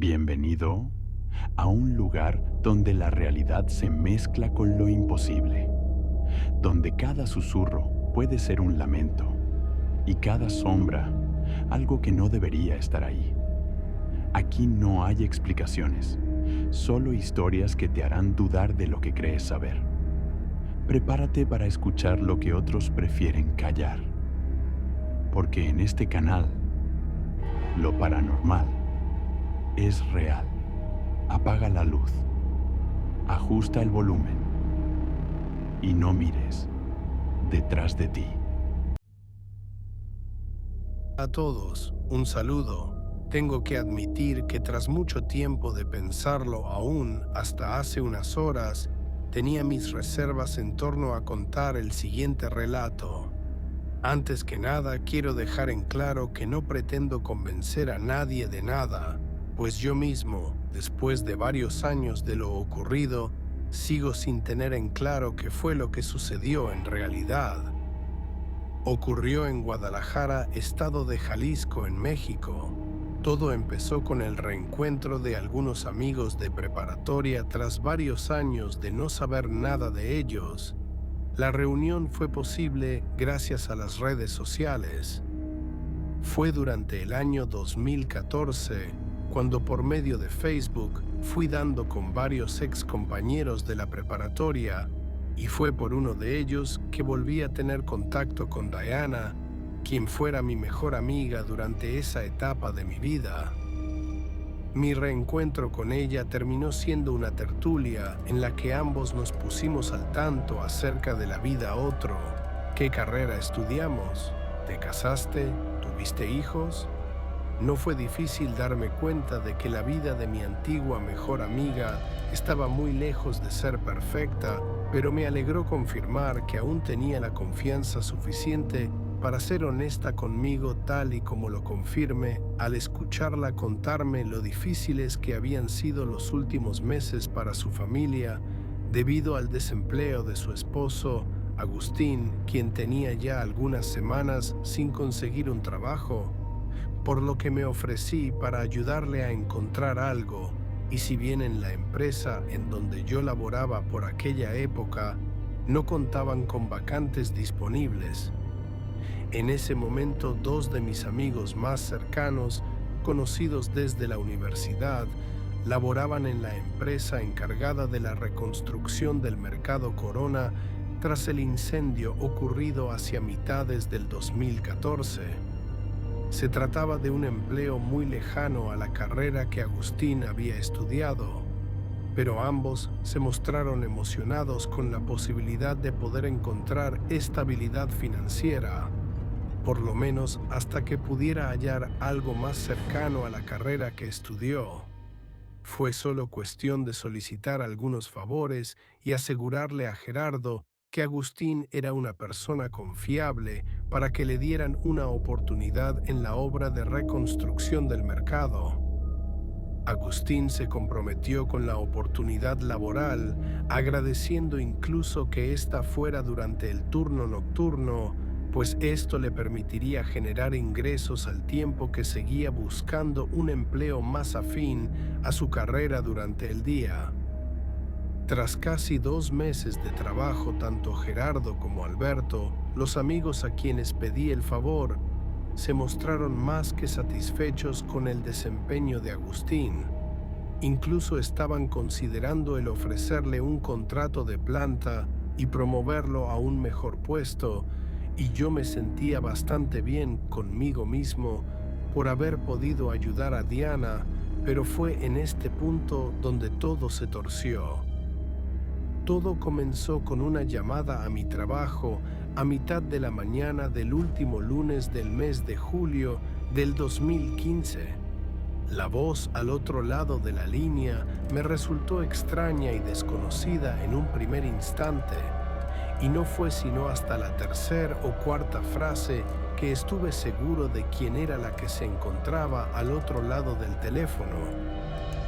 Bienvenido a un lugar donde la realidad se mezcla con lo imposible, donde cada susurro puede ser un lamento y cada sombra algo que no debería estar ahí. Aquí no hay explicaciones, solo historias que te harán dudar de lo que crees saber. Prepárate para escuchar lo que otros prefieren callar, porque en este canal, lo paranormal es real. Apaga la luz, ajusta el volumen y no mires detrás de ti. A todos, un saludo. Tengo que admitir que tras mucho tiempo de pensarlo aún, hasta hace unas horas, tenía mis reservas en torno a contar el siguiente relato. Antes que nada, quiero dejar en claro que no pretendo convencer a nadie de nada, pues yo mismo, después de varios años de lo ocurrido, sigo sin tener en claro qué fue lo que sucedió en realidad. Ocurrió en Guadalajara, estado de Jalisco, en México. Todo empezó con el reencuentro de algunos amigos de preparatoria tras varios años de no saber nada de ellos. La reunión fue posible gracias a las redes sociales. Fue durante el año 2014 cuando por medio de Facebook fui dando con varios ex compañeros de la preparatoria y fue por uno de ellos que volví a tener contacto con Diana, quien fuera mi mejor amiga durante esa etapa de mi vida. Mi reencuentro con ella terminó siendo una tertulia en la que ambos nos pusimos al tanto acerca de la vida otro. ¿Qué carrera estudiamos? ¿Te casaste? ¿Tuviste hijos? No fue difícil darme cuenta de que la vida de mi antigua mejor amiga estaba muy lejos de ser perfecta, pero me alegró confirmar que aún tenía la confianza suficiente para ser honesta conmigo tal y como lo confirme al escucharla contarme lo difíciles que habían sido los últimos meses para su familia debido al desempleo de su esposo, Agustín, quien tenía ya algunas semanas sin conseguir un trabajo, por lo que me ofrecí para ayudarle a encontrar algo, y si bien en la empresa en donde yo laboraba por aquella época no contaban con vacantes disponibles, en ese momento dos de mis amigos más cercanos, conocidos desde la universidad, laboraban en la empresa encargada de la reconstrucción del Mercado Corona tras el incendio ocurrido hacia mitades del 2014. Se trataba de un empleo muy lejano a la carrera que Agustín había estudiado, pero ambos se mostraron emocionados con la posibilidad de poder encontrar estabilidad financiera, por lo menos hasta que pudiera hallar algo más cercano a la carrera que estudió. Fue solo cuestión de solicitar algunos favores y asegurarle a Gerardo que Agustín era una persona confiable para que le dieran una oportunidad en la obra de reconstrucción del mercado. Agustín se comprometió con la oportunidad laboral, agradeciendo incluso que ésta fuera durante el turno nocturno, pues esto le permitiría generar ingresos al tiempo que seguía buscando un empleo más afín a su carrera durante el día. Tras casi 2 meses de trabajo, tanto Gerardo como Alberto, los amigos a quienes pedí el favor, se mostraron más que satisfechos con el desempeño de Agustín. Incluso estaban considerando el ofrecerle un contrato de planta y promoverlo a un mejor puesto, y yo me sentía bastante bien conmigo mismo por haber podido ayudar a Diana, pero fue en este punto donde todo se torció. Todo comenzó con una llamada a mi trabajo a mitad de la mañana del último lunes del mes de julio del 2015. La voz al otro lado de la línea me resultó extraña y desconocida en un primer instante, y no fue sino hasta la tercera o cuarta frase que estuve seguro de quién era la que se encontraba al otro lado del teléfono.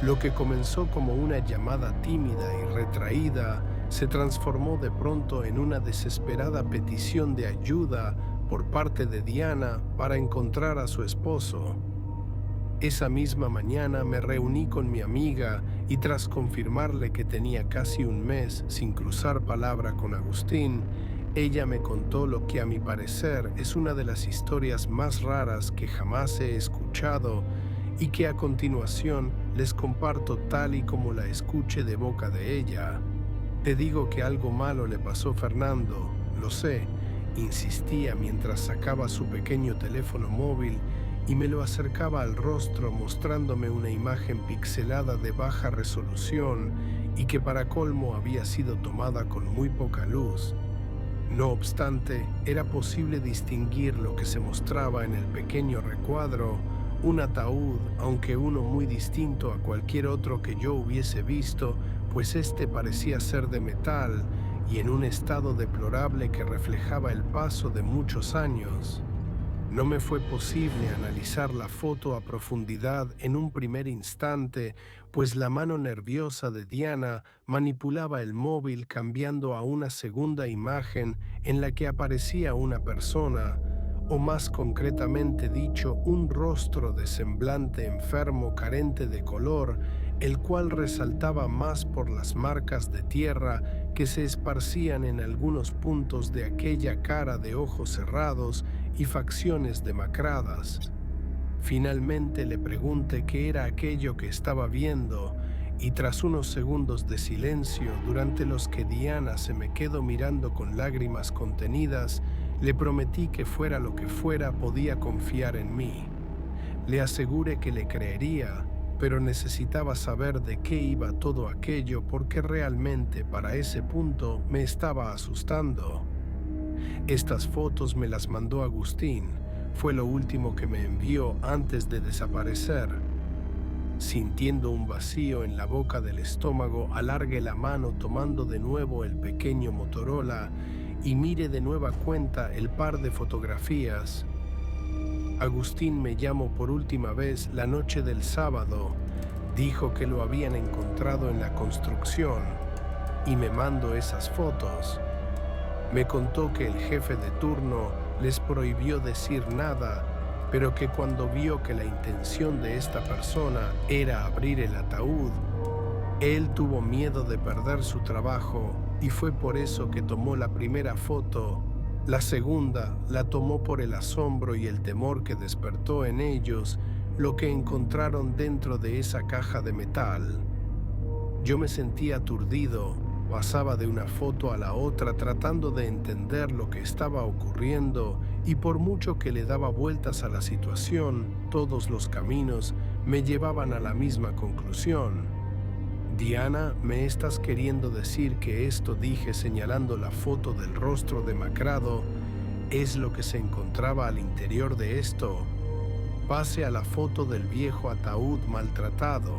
Lo que comenzó como una llamada tímida y retraída se transformó de pronto en una desesperada petición de ayuda por parte de Diana para encontrar a su esposo. Esa misma mañana me reuní con mi amiga y tras confirmarle que tenía casi un mes sin cruzar palabra con Agustín, ella me contó lo que a mi parecer es una de las historias más raras que jamás he escuchado y que a continuación les comparto tal y como la escuché de boca de ella. Te digo que algo malo le pasó a Fernando, lo sé, insistía mientras sacaba su pequeño teléfono móvil y me lo acercaba al rostro mostrándome una imagen pixelada de baja resolución y que para colmo había sido tomada con muy poca luz. No obstante, era posible distinguir lo que se mostraba en el pequeño recuadro, un ataúd, aunque uno muy distinto a cualquier otro que yo hubiese visto, pues este parecía ser de metal y en un estado deplorable que reflejaba el paso de muchos años. No me fue posible analizar la foto a profundidad en un primer instante, pues la mano nerviosa de Diana manipulaba el móvil cambiando a una segunda imagen en la que aparecía una persona, o más concretamente dicho, un rostro de semblante enfermo carente de color, el cual resaltaba más por las marcas de tierra que se esparcían en algunos puntos de aquella cara de ojos cerrados y facciones demacradas. Finalmente le pregunté qué era aquello que estaba viendo y tras unos segundos de silencio durante los que Diana se me quedó mirando con lágrimas contenidas, le prometí que fuera lo que fuera podía confiar en mí. Le aseguré que le creería, pero necesitaba saber de qué iba todo aquello porque realmente para ese punto me estaba asustando. Estas fotos me las mandó Agustín, fue lo último que me envió antes de desaparecer. Sintiendo un vacío en la boca del estómago, alargué la mano tomando de nuevo el pequeño Motorola y mire de nueva cuenta el par de fotografías. Agustín me llamó por última vez la noche del sábado, dijo que lo habían encontrado en la construcción y me mandó esas fotos. Me contó que el jefe de turno les prohibió decir nada, pero que cuando vio que la intención de esta persona era abrir el ataúd, él tuvo miedo de perder su trabajo y fue por eso que tomó la primera foto. La segunda la tomó por el asombro y el temor que despertó en ellos lo que encontraron dentro de esa caja de metal. Yo me sentía aturdido, pasaba de una foto a la otra tratando de entender lo que estaba ocurriendo y por mucho que le daba vueltas a la situación, todos los caminos me llevaban a la misma conclusión. Diana, ¿me estás queriendo decir que esto dije señalando la foto del rostro demacrado es lo que se encontraba al interior de esto? Pase a la foto del viejo ataúd maltratado.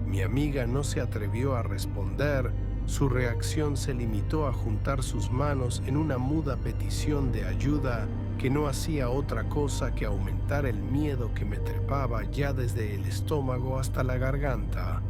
Mi amiga no se atrevió a responder, su reacción se limitó a juntar sus manos en una muda petición de ayuda que no hacía otra cosa que aumentar el miedo que me trepaba ya desde el estómago hasta la garganta.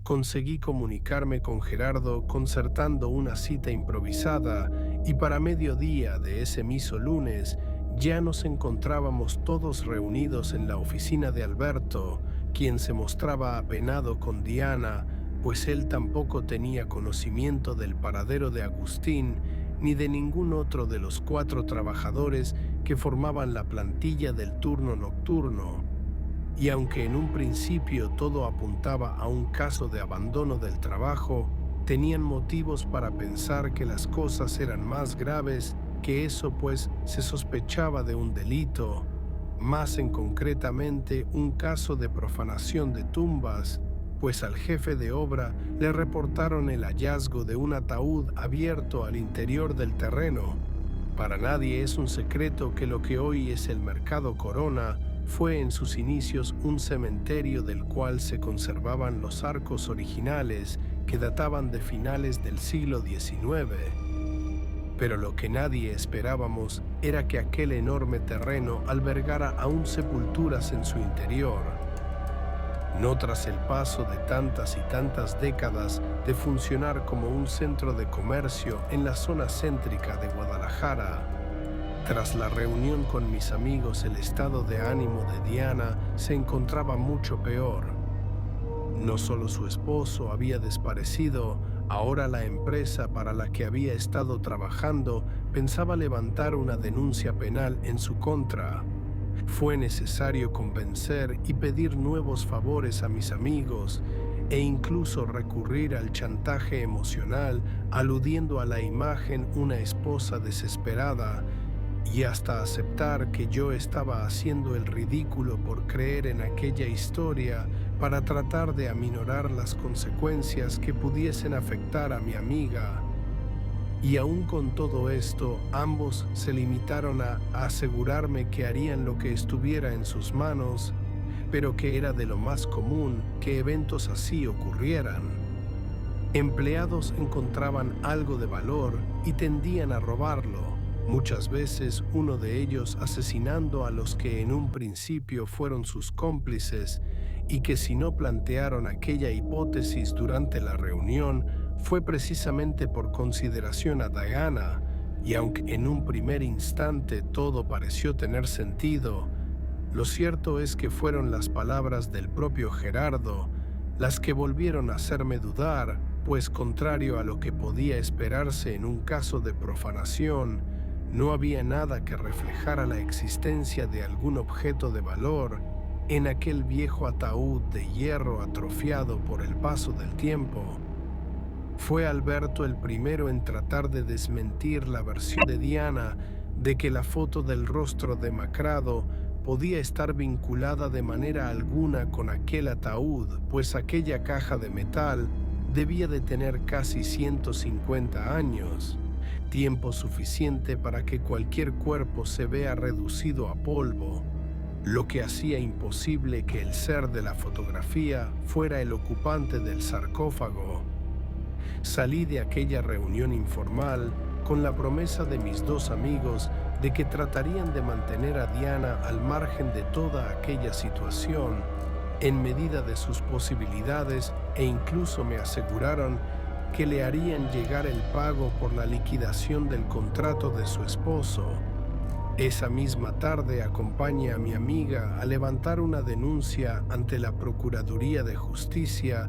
Conseguí comunicarme con Gerardo concertando una cita improvisada y para mediodía de ese mismo lunes ya nos encontrábamos todos reunidos en la oficina de Alberto, quien se mostraba apenado con Diana, pues él tampoco tenía conocimiento del paradero de Agustín ni de ningún otro de los 4 trabajadores que formaban la plantilla del turno nocturno. Y aunque en un principio todo apuntaba a un caso de abandono del trabajo, tenían motivos para pensar que las cosas eran más graves que eso, pues se sospechaba de un delito, más en concretamente un caso de profanación de tumbas, pues al jefe de obra le reportaron el hallazgo de un ataúd abierto al interior del terreno. Para nadie es un secreto que lo que hoy es el Mercado Corona fue en sus inicios un cementerio del cual se conservaban los arcos originales que databan de finales del siglo XIX. Pero lo que nadie esperábamos era que aquel enorme terreno albergara aún sepulturas en su interior. No tras el paso de tantas y tantas décadas de funcionar como un centro de comercio en la zona céntrica de Guadalajara. Tras la reunión con mis amigos, el estado de ánimo de Diana se encontraba mucho peor. No solo su esposo había desaparecido, ahora la empresa para la que había estado trabajando pensaba levantar una denuncia penal en su contra. Fue necesario convencer y pedir nuevos favores a mis amigos e incluso recurrir al chantaje emocional, aludiendo a la imagen una esposa desesperada, y hasta aceptar que yo estaba haciendo el ridículo por creer en aquella historia para tratar de aminorar las consecuencias que pudiesen afectar a mi amiga. Y aún con todo esto, ambos se limitaron a asegurarme que harían lo que estuviera en sus manos, pero que era de lo más común que eventos así ocurrieran. Empleados encontraban algo de valor y tendían a robarlo, muchas veces uno de ellos asesinando a los que en un principio fueron sus cómplices, y que si no plantearon aquella hipótesis durante la reunión fue precisamente por consideración a Diana, y aunque en un primer instante todo pareció tener sentido, lo cierto es que fueron las palabras del propio Gerardo las que volvieron a hacerme dudar, pues contrario a lo que podía esperarse en un caso de profanación, no había nada que reflejara la existencia de algún objeto de valor en aquel viejo ataúd de hierro atrofiado por el paso del tiempo. Fue Alberto el primero en tratar de desmentir la versión de Diana de que la foto del rostro demacrado podía estar vinculada de manera alguna con aquel ataúd, pues aquella caja de metal debía de tener casi 150 años, tiempo suficiente para que cualquier cuerpo se vea reducido a polvo, lo que hacía imposible que el ser de la fotografía fuera el ocupante del sarcófago. Salí de aquella reunión informal con la promesa de mis dos amigos de que tratarían de mantener a Diana al margen de toda aquella situación, en medida de sus posibilidades, e incluso me aseguraron que le harían llegar el pago por la liquidación del contrato de su esposo. Esa misma tarde acompañé a mi amiga a levantar una denuncia ante la Procuraduría de Justicia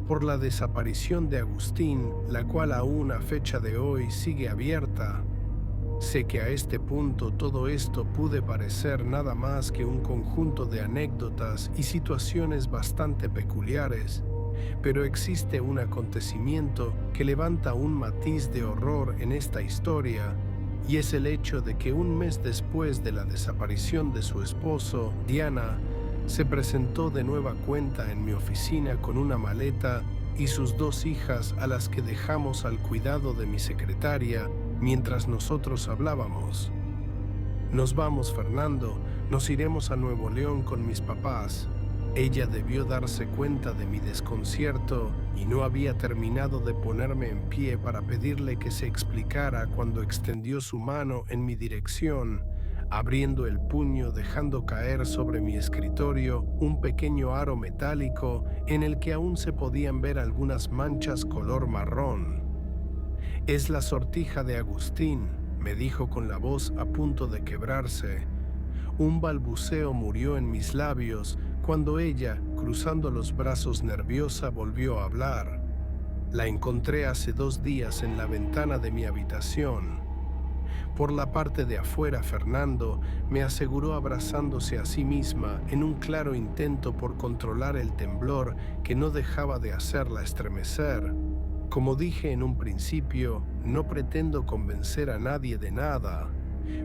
por la desaparición de Agustín, la cual aún a fecha de hoy sigue abierta. Sé que a este punto todo esto pude parecer nada más que un conjunto de anécdotas y situaciones bastante peculiares, pero existe un acontecimiento que levanta un matiz de horror en esta historia, y es el hecho de que un mes después de la desaparición de su esposo, Diana se presentó de nueva cuenta en mi oficina con una maleta y sus dos hijas, a las que dejamos al cuidado de mi secretaria mientras nosotros hablábamos. Nos vamos, Fernando, nos iremos a Nuevo León con mis papás. Ella debió darse cuenta de mi desconcierto y no había terminado de ponerme en pie para pedirle que se explicara cuando extendió su mano en mi dirección, abriendo el puño, dejando caer sobre mi escritorio un pequeño aro metálico en el que aún se podían ver algunas manchas color marrón. «Es la sortija de Agustín», me dijo con la voz a punto de quebrarse. Un balbuceo murió en mis labios cuando ella, cruzando los brazos nerviosa, volvió a hablar. «La encontré hace 2 días en la ventana de mi habitación». Por la parte de afuera, Fernando me aseguró abrazándose a sí misma en un claro intento por controlar el temblor que no dejaba de hacerla estremecer. Como dije en un principio, no pretendo convencer a nadie de nada,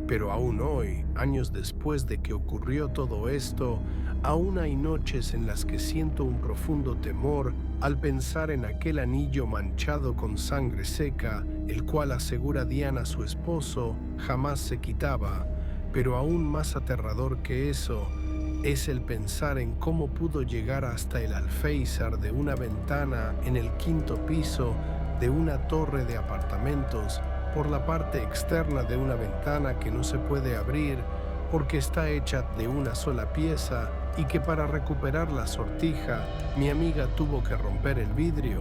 pero aún hoy, años después de que ocurrió todo esto, aún hay noches en las que siento un profundo temor al pensar en aquel anillo manchado con sangre seca, el cual, asegura Diana, su esposo, jamás se quitaba. Pero aún más aterrador que eso es el pensar en cómo pudo llegar hasta el alféizar de una ventana en el 5º piso de una torre de apartamentos por la parte externa de una ventana que no se puede abrir porque está hecha de una sola pieza, y que para recuperar la sortija mi amiga tuvo que romper el vidrio.